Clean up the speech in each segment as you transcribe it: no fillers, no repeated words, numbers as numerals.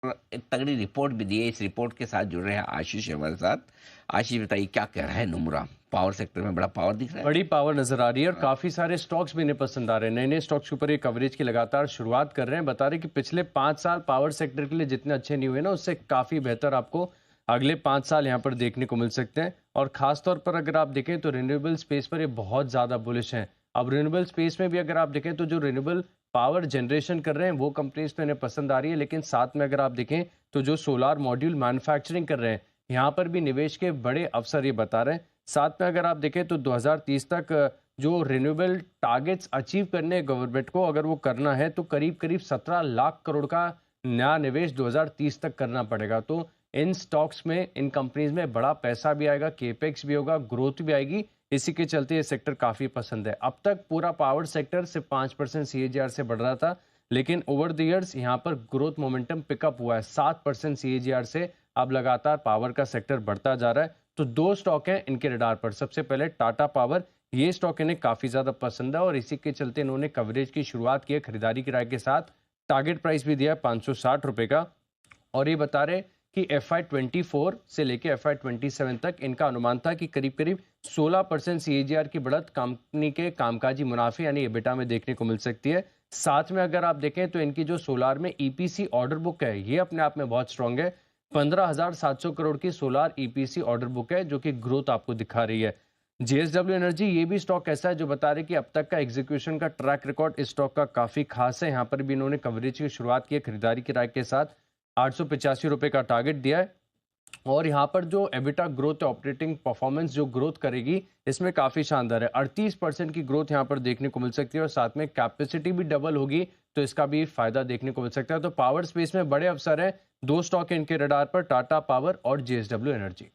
एक तगड़ी रिपोर्ट भी दी है। इस रिपोर्ट के साथ जुड़ रहे हैं आशीष हमारे साथ। आशीष बताइए क्या कह रहा है नुमरा? पावर सेक्टर में बड़ा पावर दिख रहा है। बड़ी पावर नजर आ रही है और काफी सारे स्टॉक्स भी इन्हें पसंद आ रहे हैं। नए नए स्टॉक्स के ऊपर ये कवरेज की लगातार शुरुआत कर रहे हैं। बता रहे कि पिछले 5 साल पावर सेक्टर के लिए जितने अच्छे नहीं हुए ना, उससे काफी बेहतर आपको अगले 5 साल यहाँ पर देखने को मिल सकते हैं। और खासतौर पर अगर आप देखें तो रिन्यूएबल स्पेस पर ये बहुत ज्यादा बुलिश हैं। अब रिन्यूएबल स्पेस में भी अगर आप देखें तो जो रिन्यूएबल पावर जनरेशन कर रहे हैं वो कंपनीज तो इन्हें पसंद आ रही है, लेकिन साथ में अगर आप देखें तो जो सोलार मॉड्यूल मैन्युफैक्चरिंग कर रहे हैं, यहाँ पर भी निवेश के बड़े अवसर ये बता रहे हैं। साथ में अगर आप देखें तो 2030 तक जो रिन्यूएबल टारगेट्स अचीव करने हैं गवर्नमेंट को, अगर वो करना है तो करीब करीब 17 लाख करोड़ का नया निवेश 2030 तक करना पड़ेगा। तो इन स्टॉक्स में, इन कंपनीज में बड़ा पैसा भी आएगा, केपेक्स भी होगा, ग्रोथ भी आएगी। इसी के चलते ये सेक्टर काफी पसंद है। अब तक पूरा पावर सेक्टर सिर्फ 5% सीएजीआर से बढ़ रहा था, लेकिन ओवर द ईयर्स यहाँ पर ग्रोथ मोमेंटम पिकअप हुआ है 7% सीएजीआर से। अब लगातार पावर का सेक्टर बढ़ता जा रहा है। तो दो स्टॉक हैं इनके रडार पर। सबसे पहले टाटा पावर, ये स्टॉक इन्हें काफी ज्यादा पसंद है और इसी के चलते इन्होंने कवरेज की शुरुआत की है खरीदारी की राय के साथ। टारगेट प्राइस भी दिया है 560 रुपए का। और ये बता रहे कि FY24 से लेके FY27 तक इनका अनुमान था कि करीब करीब 16% सीएजीआर की बढ़त कंपनी के कामकाजी मुनाफे यानी एबिटा में देखने को मिल सकती है। साथ में अगर आप देखें तो इनकी जो सोलार में ईपीसी ऑर्डर बुक है, ये अपने आप में बहुत स्ट्रांग है। 15,700 करोड़ की सोलार ईपीसी ऑर्डर बुक है, जो कि ग्रोथ आपको दिखा रही है। जेएसडब्ल्यू एनर्जी, ये भी स्टॉक ऐसा है जो बता रहे कि अब तक का एग्जीक्यूशन का ट्रैक रिकॉर्ड इस स्टॉक का काफी खास है। यहाँ पर भी इन्होंने कवरेज की शुरुआत की है खरीदारी की राय के साथ। 885 रुपए का टारगेट दिया है। और यहाँ पर जो एबिटा ग्रोथ, ऑपरेटिंग परफॉर्मेंस जो ग्रोथ करेगी, इसमें काफी शानदार है। 38% की ग्रोथ यहाँ पर देखने को मिल सकती है और साथ में कैपेसिटी भी डबल होगी, तो इसका भी फायदा देखने को मिल सकता है। तो पावर स्पेस में बड़े अवसर है। दो स्टॉक है इनके रडार पर, टाटा पावर और जेएसडब्ल्यू एनर्जी।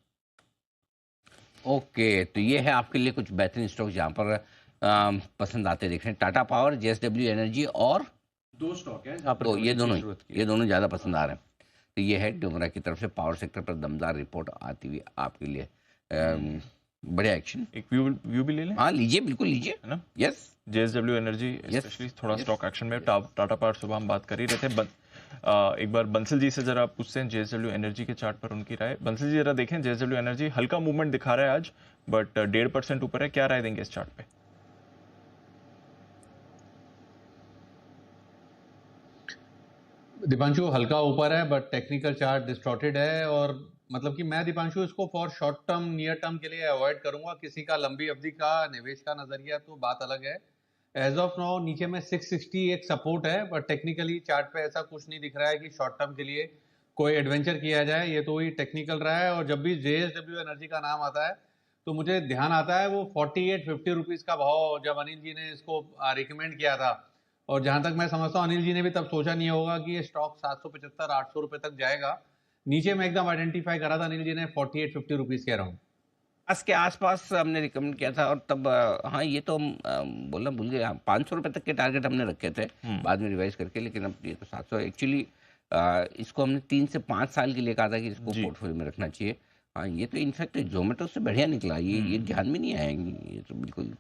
ओके, तो ये है आपके लिए कुछ बेहतरीन स्टॉक जहाँ पर पसंद आते दिख रहे हैं। टाटा पावर, जेएसडब्ल्यू एनर्जी और दो स्टॉक है जहाँ पर तो कवरेज की जरूरत की ये है। दोनों ज़्यादा पसंद आ रहे हैं। तो ये है डोमरा की तरफ से पावर सेक्टर पर दमदार रिपोर्ट आती हुई आपके लिए। बढ़िया एक्शन। एक व्यू व्यू भी ले लें, हाँ लीजिए, बिल्कुल लीजिए। है ना। Yes. JSW energy yes. Specially थोड़ा यस। स्टॉक एक्शन में। टाटा पावर सुबह हम बात कर ही रहे थे। एक बार बंसल जी से जरा पूछते हैं जेएसडब्ल्यू एनर्जी के चार्ट पर उनकी राय। बंसल जी जरा देखें, जेएसडब्ल्यू एनर्जी हल्का मूवमेंट दिखा रहा है आज, बट 1.5% ऊपर है। क्या राय देंगे इस चार्ट पे? दीपांशु हल्का ऊपर है, बट टेक्निकल चार्ट डिस्टॉर्टेड है। और मतलब कि मैं दीपांशु इसको for short term, near term के लिए अवॉइड करूंगा। किसी का लंबी अवधि का निवेश का नजरिया तो बात अलग है। एज ऑफ नाउ नीचे में 660 एक सपोर्ट है, बट टेक्निकली चार्ट पे ऐसा कुछ नहीं दिख रहा है कि शॉर्ट टर्म के लिए कोई एडवेंचर किया जाए। ये तो वही टेक्निकल रहा है। और जब भी जेएसडब्ल्यू एनर्जी का नाम आता है तो मुझे ध्यान आता है वो 48-50 रुपीज का भाव जब अनिल जी ने इसको रिकमेंड किया था। और जहां तक मैं समझता हूँ अनिल जी ने भी तब सोचा नहीं होगा कि ये स्टॉक 775-800 रुपए तक जाएगा। नीचे में एकदम आइडेंटिफाई करा था अनिल जी ने 48-50 रुपीज के अराउंड। आज के आसपास हमने रिकमेंड किया था और तब हाँ ये तो हम बोलना भूल गए। हाँ, 500 रुपये तक के टारगेट हमने रखे थे बाद में रिवाइज करके, लेकिन अब ये तो 700 एक्चुअली। इसको हमने 3 से 5 साल के लिए कहा था कि इसको जी। पोर्टफोलियो में रखना चाहिए। हाँ, ये तो इनफैक्ट जोमेटो से बढ़िया निकला। ये ध्यान में नहीं आएंगी, ये तो बिल्कुल